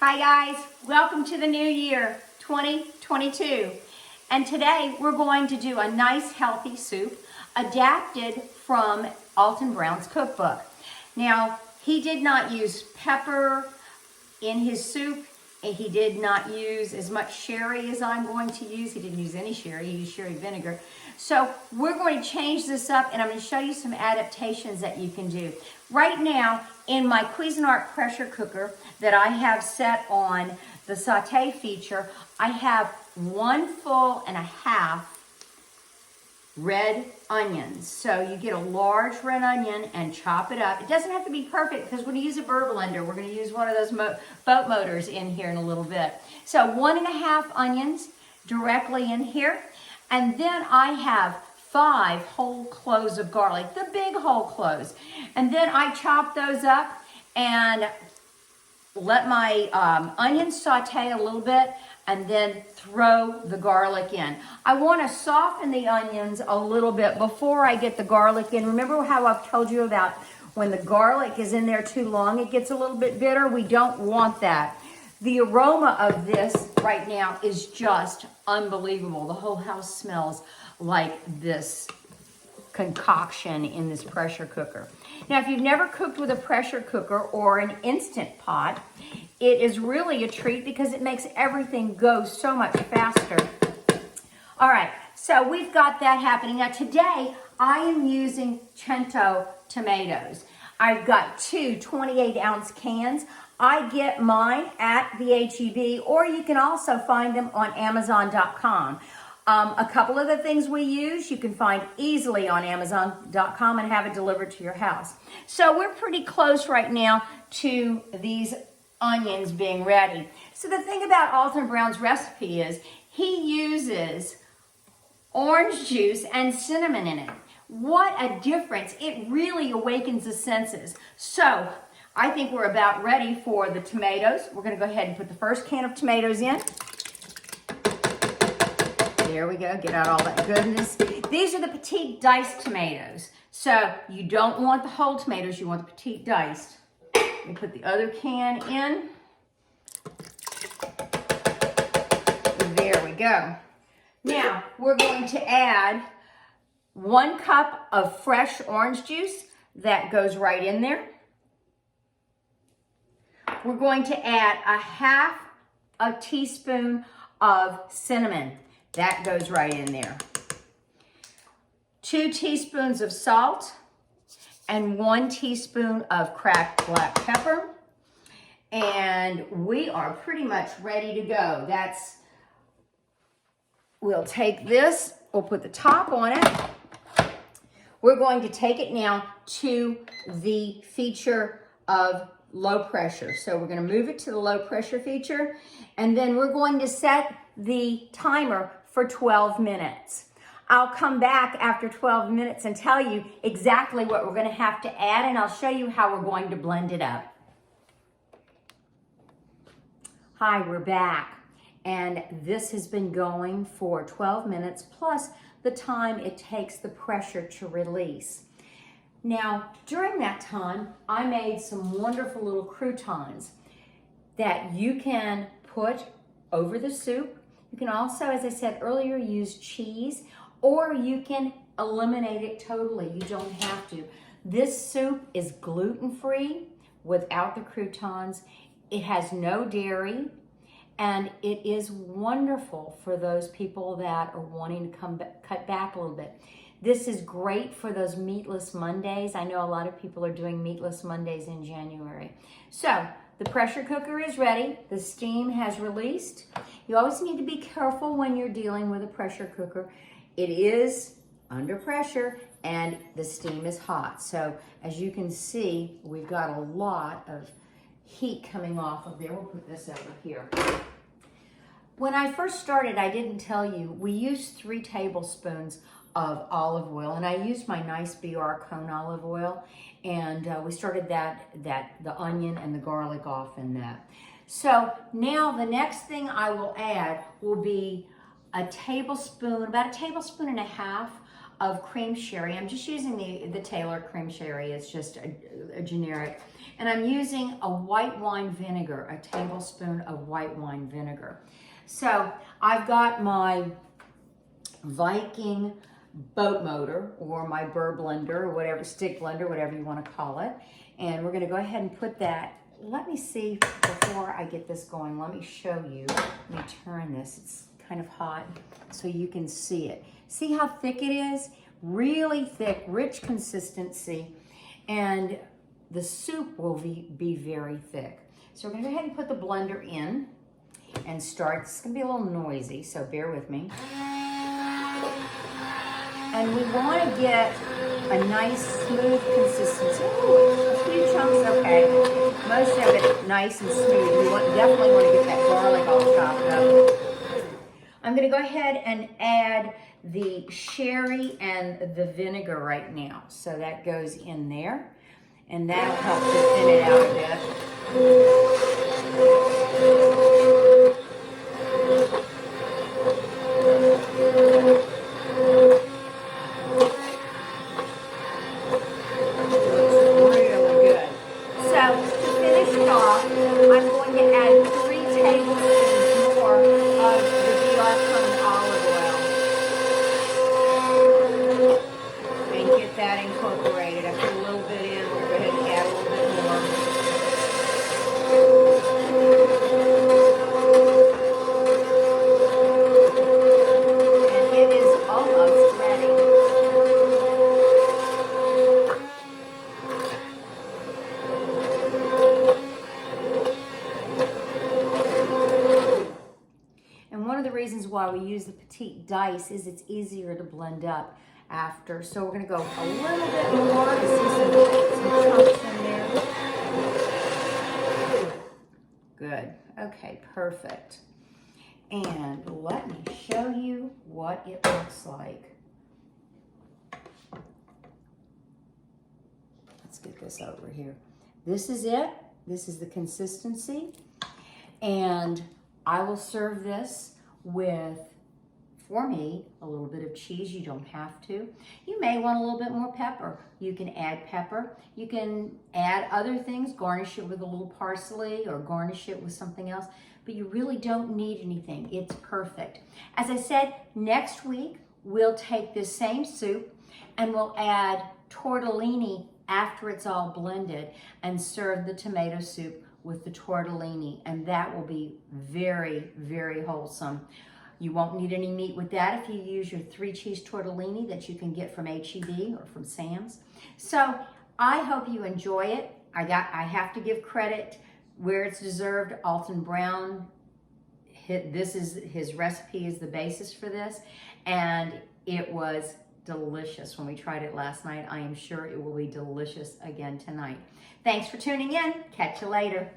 Hi guys, welcome to the new year, 2022. And today we're going to do a nice healthy soup adapted from Alton Brown's cookbook. Now, he did not use pepper in his soup, and he did not use as much sherry as I'm going to use. He didn't use any sherry, he used sherry vinegar. So we're going to change this up, and I'm going to show you some adaptations that you can do. Right now, in my Cuisinart pressure cooker that I have set on the saute feature, I have 1.5 full red onions. So you get a large red onion and chop it up. It doesn't have to be perfect because when you use a burr blender, we're going to use one of those boat motors in here in a little bit. So 1.5 onions directly in here. And then I have 5 whole cloves of garlic, the big whole cloves. And then I chop those up and let my onions saute a little bit and then throw the garlic in. I want to soften the onions a little bit before I get the garlic in. Remember how I've told you about when the garlic is in there too long, it gets a little bit bitter? We don't want that. The aroma of this right now is just unbelievable. The whole house smells like this concoction in this pressure cooker. Now, if you've never cooked with a pressure cooker or an Instant Pot, it is really a treat because it makes everything go so much faster. All right, so we've got that happening. Now, today I am using Cento tomatoes. I've got 2 28-ounce cans. I get mine at the H-E-B, or you can also find them on Amazon.com. A couple of the things we use, you can find easily on Amazon.com and have it delivered to your house. So we're pretty close right now to these onions being ready. So the thing about Alton Brown's recipe is he uses orange juice and cinnamon in it. What a difference. It really awakens the senses. So I think we're about ready for the tomatoes. We're going to go ahead and put the first can of tomatoes in. There we go, get out all that goodness. These are the petite diced tomatoes. So you don't want the whole tomatoes, you want the petite diced. We put the other can in. There we go. Now we're going to add 1 cup of fresh orange juice. That goes right in there. We're going to add 1/2 teaspoon of cinnamon. That goes right in there. 2 teaspoons of salt and 1 teaspoon of cracked black pepper. And we are pretty much ready to go. We'll take this, we'll put the top on it. We're going to take it now to the feature of low pressure. So we're going to move it to the low pressure feature, and then we're going to set the timer for 12 minutes. I'll come back after 12 minutes and tell you exactly what we're going to have to add, and I'll show you how we're going to blend it up. Hi, we're back, and this has been going for 12 minutes plus the time it takes the pressure to release. Now, during that time, I made some wonderful little croutons that you can put over the soup. You can also, as I said earlier, use cheese, or you can eliminate it totally. You don't have to. This soup is gluten-free without the croutons. It has no dairy, and it is wonderful for those people that are wanting to cut back a little bit. This is great for those meatless Mondays. I know a lot of people are doing meatless Mondays in January. So the pressure cooker is ready. The steam has released. You always need to be careful when you're dealing with a pressure cooker. It is under pressure and the steam is hot. So as you can see, we've got a lot of heat coming off of there. We'll put this over here. When I first started, I didn't tell you, we used 3 tablespoons of olive oil, and I used my nice BR cone olive oil, and we started the onion and the garlic off in that. So now the next thing I will add will be about a tablespoon and a half of cream sherry. I'm just using the Taylor cream sherry. It's just a generic. And I'm using a white wine vinegar, a tablespoon of white wine vinegar. So I've got my Viking boat motor or my burr blender or whatever, stick blender, whatever you want to call it. And we're going to go ahead and put that. Let me see before I get this going. Let me show you. Let me turn this. It's kind of hot so you can see it. See how thick it is? Really thick, rich consistency. And the soup will be very thick. So we're going to go ahead and put the blender in and start. It's going to be a little noisy, so bear with me. And we want to get a nice smooth consistency. Ooh, a few chunks, okay. Most of it nice and smooth. You definitely want to get that garlic all chopped up. I'm going to go ahead and add the sherry and the vinegar right now. So that goes in there. And that'll help to thin it out a bit. Why we use the petite dice is it's easier to blend up after. So we're going to go a little bit more. I see some chunks in there. Good. Okay, perfect. And let me show you what it looks like. Let's get this over here. This is it. This is the consistency. And I will serve this with, for me, a little bit of cheese. You don't have to. You may want a little bit more pepper. You can add pepper. You can add other things, garnish it with a little parsley or garnish it with something else, but you really don't need anything. It's perfect. As I said, next week we'll take this same soup and we'll add tortellini after it's all blended and serve the tomato soup with the tortellini, and that will be very, very wholesome. You won't need any meat with that if you use your 3-cheese tortellini that you can get from H-E-B or from Sam's. So I hope you enjoy it. I have to give credit where it's deserved. Alton Brown, his recipe is the basis for this, and it was delicious when we tried it last night. I am sure it will be delicious again tonight. Thanks for tuning in. Catch you later.